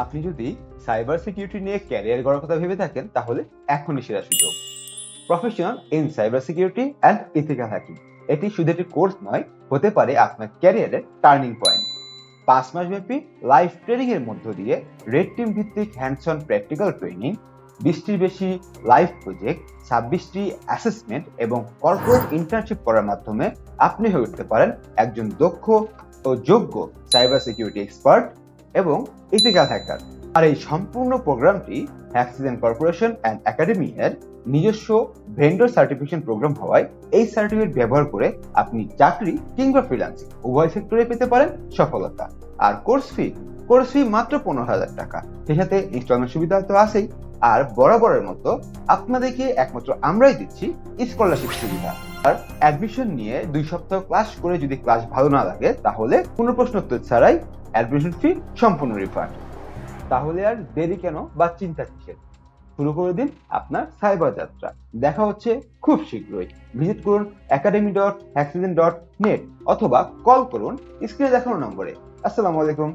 আপনি যদি cyber security নিয়ে ক্যারিয়ার গড়ার কথা ভেবে থাকেন তাহলে এখনই সেরা সুযোগ। Professional in cyber security and ethical hacking, এটি শুধু একটি কোর্স নয়, হতে পারে আপনার ক্যারিয়ারের টার্নিং পয়েন্ট। 5 মাস ব্যাপী লাইভ ট্রেনিং এর মধ্য দিয়ে রেড টিম ভিত্তিক হ্যান্ডস অন প্র্যাকটিক্যাল ট্রেনিং, 20টির বেশি লাইভ প্রজেক্ট, 26টি অ্যাসেসমেন্ট এবং কর্পোরেট ইন্টার্নশিপ করার মাধ্যমে আপনি হয়ে উঠতে পারেন একজন দক্ষ ও যোগ্য সাইবার সিকিউরিটি এক্সপার্ট এবং ইথিক্যাল হ্যাকার। আর এই সম্পূর্ণ প্রোগ্রামটি হ্যাক্সিজেন কর্পোরেশন অ্যান্ড একাডেমি এর নিজস্ব ভেন্ডর সার্টিফিকেশন প্রোগ্রাম হওয়ায় এই সার্টিফিকেট ব্যবহার করে আপনি চাকরি কিংবা ফ্রিল্যান্সিং উভয় সেক্টরে পেতে পারেন সফলতা। আর কোর্স ফি মাত্র 15,000 টাকা। সেই সাথে ইনস্টলমেন্ট সুবিধা তো আছেই। আর বরাবরের মতো আপনাদেরকে একমাত্র আমরাই দিচ্ছি স্কলারশিপ সুবিধা। আর অ্যাডমিশন নিয়ে 2 সপ্তাহ ক্লাস করে যদি ক্লাস ভালো না লাগে তাহলে কোনো প্রশ্নোত্তর ছাড়াই অ্যাডমিশন ফি সম্পূর্ণ রিফান্ড। তাহলে আর দেরি কেন বা চিন্তা কিসের? শুরু করে দিন আপনার সাইবার যাত্রা। দেখা হচ্ছে খুব শীঘ্রই। ভিজিট করুন academy.hackcitizen.net অথবা কল করুন স্ক্রিনে দেখানো নম্বরে। আসসালামু আলাইকুম।